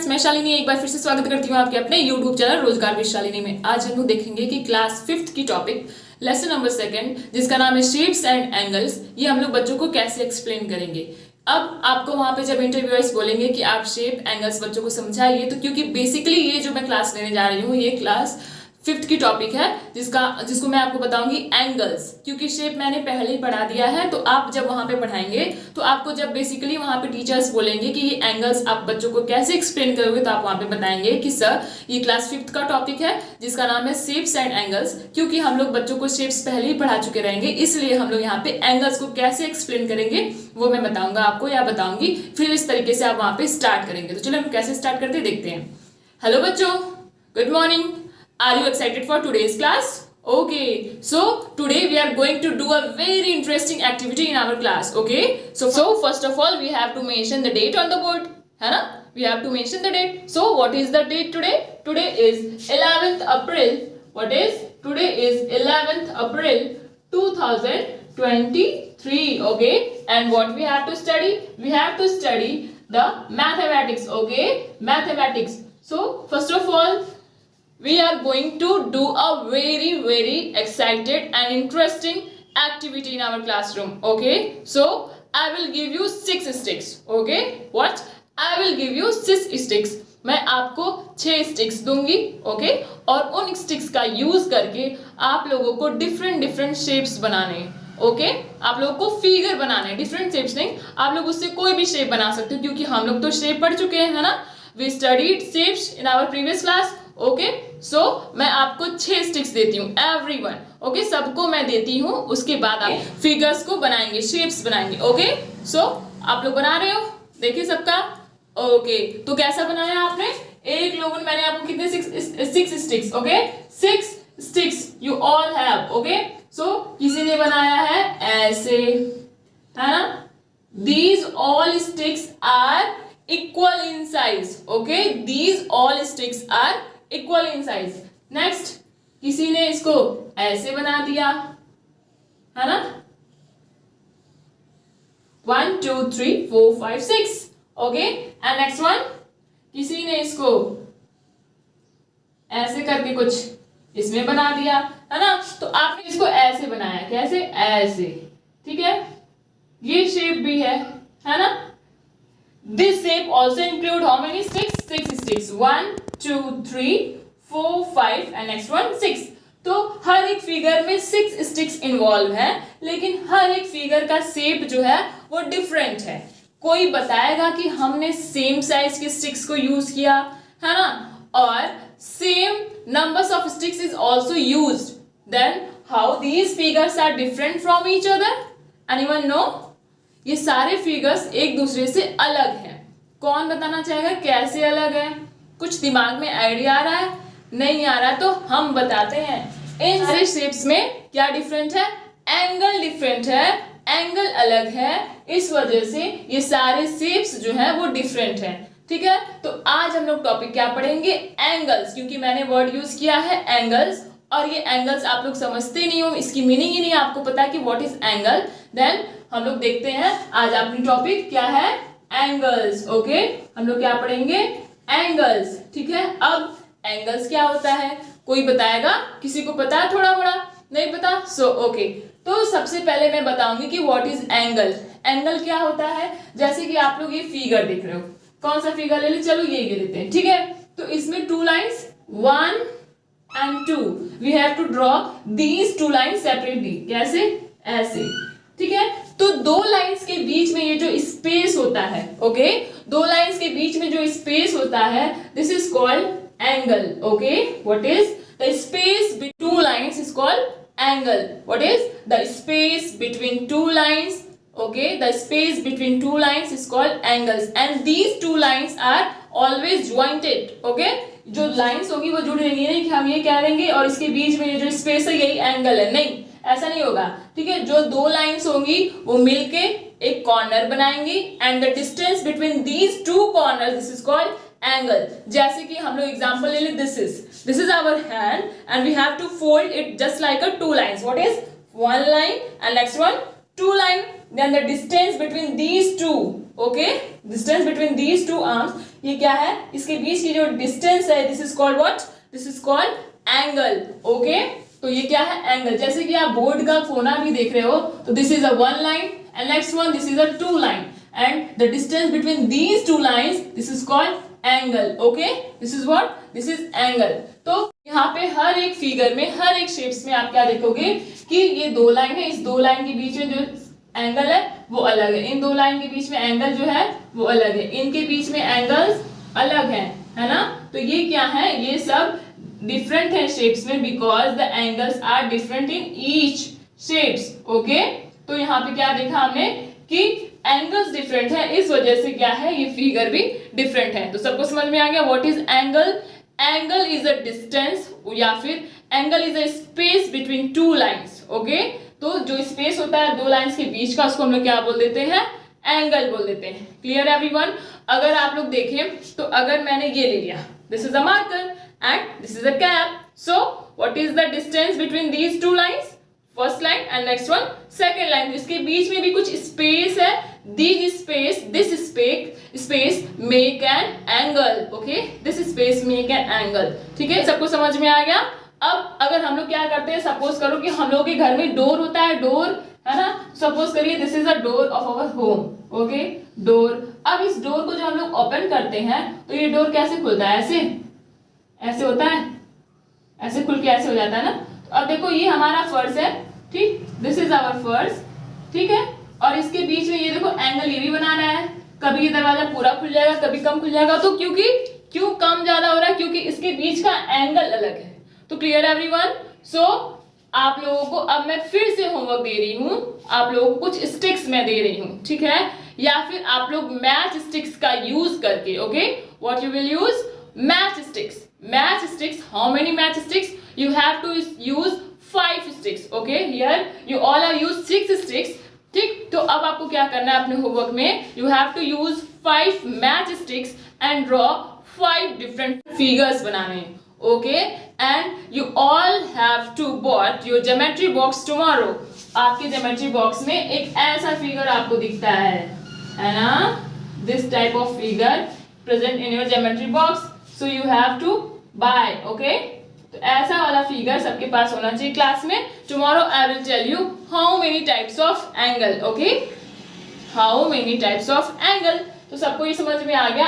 Friends, मैं शालिनी एक बार फिर से स्वागत करती हूँ आपके अपने यूट्यूब चैनल रोजगार विद शालिनी में। आज हम लोग देखेंगे कि क्लास 5th की टॉपिक लेसन नंबर 2 जिसका नाम है शेप्स एंड एंगल्स, ये हम लोग बच्चों को कैसे एक्सप्लेन करेंगे। अब आपको वहां पे जब इंटरव्यूअर्स बोलेंगे कि आप शेप एंगल्स बच्चों को समझाइए, तो क्योंकि बेसिकली ये जो मैं क्लास लेने जा रही हूँ ये क्लास 5th की टॉपिक है जिसको मैं आपको बताऊंगी एंगल्स, क्योंकि शेप मैंने पहले ही पढ़ा दिया है। तो आप जब वहां पे पढ़ाएंगे तो आपको जब बेसिकली वहां पे टीचर्स बोलेंगे कि ये एंगल्स आप बच्चों को कैसे एक्सप्लेन करोगे, तो आप वहां पे बताएंगे कि सर ये क्लास 5th का टॉपिक है जिसका नाम है शेप्स एंड एंगल्स। क्योंकि हम लोग बच्चों को शेप्स पहले ही पढ़ा चुके रहेंगे, इसलिए हम लोग यहाँ पे एंगल्स को कैसे एक्सप्लेन करेंगे वो मैं बताऊंगा आपको या बताऊंगी, फिर इस तरीके से आप वहां पे स्टार्ट करेंगे। तो चलो हम कैसे स्टार्ट करते देखते हैं। हेलो बच्चों, good morning. Are you excited for today's class? Okay, so today we are going to do a very interesting activity in our class. Okay, so first of all we have to mention the date on the board, है ना? We have to mention the date. So what is the date today? Today is 11th April. What is? Today is 11th April 2023. Okay, and what we have to study? We have to study the mathematics. Okay, mathematics. So first of all, we are going to do a very excited and interesting activity in our classroom. Okay, so I will give you 6 sticks. Okay, what? I will give you 6 sticks. मैं आपको 6 sticks दूंगी। Okay, और उन sticks का use करके आप लोगों को डिफरेंट शेप्स बनाने हैं। ओके, आप लोगों को फिगर बनाने हैं, डिफरेंट शेप्स नहीं, आप लोग उससे कोई भी शेप बना सकते हो, क्योंकि हम लोग तो शेप पढ़ चुके हैं, है ना? We studied shapes in our previous class. Okay, so मैं आपको 6 स्टिक्स देती हूँ, एवरीवन। ओके, सबको मैं देती हूँ, उसके बाद आप फिगर्स को बनाएंगे, शेप्स बनाएंगे। ओके, सो आप लोग बना रहे हो, देखिए सबका। ओके, तो कैसा बनाया आपने? एक लोगों ने, मैंने आपको कितने 6 sticks. Okay, 6 sticks you all have. Okay, so किसी ने बनाया है ऐसे, है ना? These all sticks are equal in size. Okay, these all sticks are equal in size. Next, किसी ने इसको ऐसे बना दिया, है ना? 1 2 3 4 5 6. Okay, and next one, किसी ने इसको ऐसे करके कुछ इसमें बना दिया, है ना? तो आपने इसको ऐसे बनाया, कैसे? ऐसे, ठीक है? ये शेप भी है ना? This shape also include how many sticks? 6 sticks. 1 2 3 4 5 and next one 6. तो हर एक फिगर में 6 स्टिक्स इन्वॉल्व है, लेकिन हर एक फिगर का शेप जो है वो डिफरेंट है। कोई बताएगा कि हमने सेम साइज के स्टिक्स को यूज किया, है ना? और same numbers of sticks is also used, then how these figures are different from each other? Anyone know? ये सारे फिगर्स एक दूसरे से अलग हैं। कौन बताना चाहेगा कैसे अलग है? कुछ दिमाग में आइडिया आ रहा है? नहीं आ रहा तो हम बताते हैं। इन सारे शेप्स में क्या डिफरेंट है? एंगल डिफरेंट है, एंगल अलग है, इस वजह से ये सारे शेप्स जो है वो डिफरेंट है। ठीक है, तो आज हम लोग टॉपिक क्या पढ़ेंगे? एंगल्स, क्योंकि मैंने वर्ड यूज किया है एंगल्स, और ये एंगल्स आप लोग समझते नहीं हो, इसकी मीनिंग ही नहीं आपको पता कि व्हाट इज एंगल। देन हम लोग देखते हैं आज अपनी टॉपिक क्या है? एंगल्स। ओके, हम लोग क्या पढ़ेंगे? एंगल्स। ठीक है, अब एंगल्स क्या होता है? कोई बताएगा? किसी को पता है? थोड़ा बड़ा नहीं पता? सो ओके, तो सबसे पहले मैं बताऊंगी कि व्हाट इज एंगल। एंगल क्या होता है? जैसे कि आप लोग ये फिगर देख रहे हो, कौन सा फिगर ले ले? चलो ये लेते हैं, ठीक है? तो इसमें 2 lines 1 and 2, we have to draw these 2 lines separately. कैसे? ऐसे, ठीक है? तो 2 लाइंस के बीच में ये जो स्पेस होता है, ओके, 2 लाइंस के बीच में जो स्पेस होता है, this is called angle. Okay, what is the space between 2 lines is called angle. What is the space between 2 lines? Okay, the space between 2 lines is called angles, and these 2 lines are always jointed. Okay, जो lines होगी वो जुड़ रही है कि हम ये कह देंगे और इसके बीच में ये जो स्पेस है यही एंगल है, नहीं, ऐसा नहीं होगा। ठीक है, जो 2 लाइंस होंगी वो मिलके एक कॉर्नर बनाएंगी, and the distance between these 2 corner this is called angle. जैसे कि हम लोग एग्जांपल ले ले, this is our hand and we have to fold it just like a 2 lines. What is 1 line and next one 2 line, then the distance between these two, okay, distance between these two arms, ये क्या है, इसके बीच की जो distance है, this is called what, this is called angle, okay. तो ये क्या है, एंगल। जैसे कि आप बोर्ड का कोना भी देख रहे हो, तो this is a one line and next one this is a two line and the distance between these two lines this is called angle, okay, this is what, this is angle. तो यहाँ पे हर एक figure में, हर एक shapes में आप क्या देखोगे कि ये दो लाइन है, इस दो लाइन के बीच में जो एंगल है वो अलग है, इन दो लाइन के बीच में एंगल जो है वो अलग है, इनके बीच में एंगल्स अलग है ना। तो ये क्या है, ये सब डिफरेंट है शेप्स में, because the angles are different in each shapes, okay. तो यहाँ पे क्या देखा हमने कि एंगल्स डिफरेंट है, इस वजह से क्या है, ये फिगर भी डिफरेंट है। तो सबको समझ में आ गया what is angle. Angle is a distance या फिर angle is a space between two lines, okay. तो जो स्पेस होता है दो लाइंस के बीच का, उसको हम लोग क्या बोल देते हैं, एंगल बोल देते हैं। Clear everyone. अगर आप लोग देखें तो अगर मैंने ये ले लिया, this is a marker and this is a cap, so what is the distance between these two lines, first line and next one second line. इसके बीच में भी कुछ स्पेस है, this space make an angle, okay, this space make an angle, ठीक है, सबको समझ में आ गया। अब अगर हम लोग क्या करते हैं, सपोज करो कि हम लोग के घर में डोर होता है, डोर है ना, सपोज करिए this is a door of our home, okay, door. अब इस डोर को जब हम लोग ओपन करते हैं तो ये डोर कैसे खुलता है, ऐसे होता है, ऐसे खुल के ऐसे हो जाता है ना। तो अब देखो ये हमारा फर्श है, ठीक, दिस इज आवर फर्श, ठीक है, और इसके बीच में ये देखो एंगल ये भी बनाना है, कभी ये दरवाजा पूरा खुल जाएगा, कभी कम खुल जाएगा। तो क्यों कम ज्यादा हो रहा है, क्योंकि इसके बीच का एंगल अलग है। तो क्लियर एवरीवन। सो आप लोगों को अब मैं फिर से होमवर्क दे रही हूं, आप लोगों को कुछ स्टिक्स मैं दे रही हूं, ठीक है, या फिर आप लोग मैच स्टिक्स का यूज करके, okay, what you will use, match sticks. Match sticks, how many match sticks, you have to use 5 sticks, okay, here you all are use 6 sticks, ठीक। तो अब आपको क्या करना है अपने होमवर्क में, you have to use 5 match sticks and draw 5 different figures बनाने हैं, okay, and you all have to bought your geometry box tomorrow। आपके geometry box में एक ऐसा फिगर आपको दिखता है ना, this type of figure present in your geometry box, so you have to buy, okay। तो ऐसा वाला फिगर सबके पास होना चाहिए क्लास में। Tomorrow I will tell you how many types of angle, okay, how many types of angle. तो सबको ये समझ में आ गया,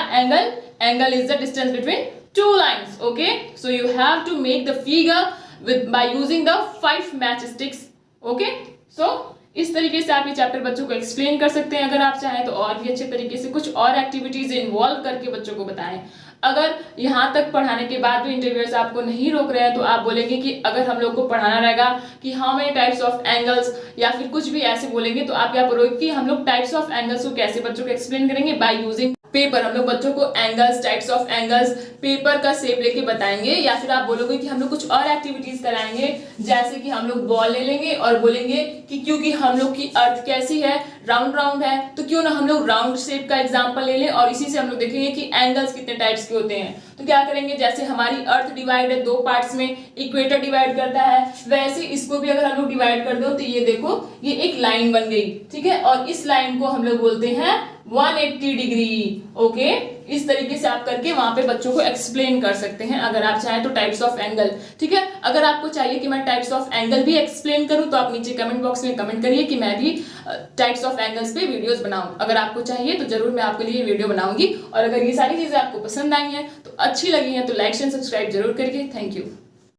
angle is the distance between two lines, okay. So you have to make the figure with by using the 5 match sticks, okay. So इस तरीके से आप ये चैप्टर बच्चों को एक्सप्लेन कर सकते हैं। अगर आप चाहें तो और भी अच्छे तरीके से कुछ और एक्टिविटीज इन्वॉल्व करके बच्चों को बताएं। अगर यहाँ तक पढ़ाने के बाद भी इंटरव्यूअर्स आपको नहीं रोक रहे हैं तो आप बोलेंगे कि अगर हम लोग को पढ़ाना रहेगा कि how many types of angles या फिर कुछ भी ऐसे बोलेंगे, तो आप क्या करोगे कि हम लोग टाइप्स ऑफ एंगल्स को कैसे बच्चों को एक्सप्लेन करेंगे, बाय यूजिंग पेपर। हम लोग बच्चों को angles, types of angles paper का शेप लेके बताएंगे, या फिर आप बोलोगे कि हम लोग कुछ और एक्टिविटीज कराएंगे, जैसे कि हम लोग बॉल ले लेंगे और बोलेंगे कि क्योंकि हम लोग की अर्थ कैसी है, राउंड है, तो क्यों ना हम लोग राउंड शेप का एग्जांपल ले लें और इसी से हम लोग देखेंगे कि एंगल्स कितने टाइप्स के होते हैं। तो क्या करेंगे, जैसे हमारी अर्थ डिवाइड है 2 पार्ट्स में, इक्वेटर डिवाइड करता है, वैसे इसको भी अगर हम लोग डिवाइड कर दो तो ये देखो ये एक लाइन बन गई, ठीक है, और इस लाइन को हम लोग बोलते हैं 180 डिग्री, ओके। इस तरीके से आप करके वहां पे बच्चों को एक्सप्लेन कर सकते हैं अगर आप चाहें तो टाइप्स ऑफ एंगल, ठीक है। अगर आपको चाहिए कि मैं टाइप्स ऑफ एंगल भी एक्सप्लेन करूं तो आप नीचे कमेंट बॉक्स में कमेंट करिए कि मैं भी टाइप्स ऑफ एंगल्स पे वीडियोस बनाऊं। अगर आपको चाहिए तो जरूर मैं आपके लिए वीडियो बनाऊंगी। और अगर ये सारी चीजें आपको पसंद आई हैं तो अच्छी लगी हैं तो लाइक एंड सब्सक्राइब जरूर करिए। Thank you.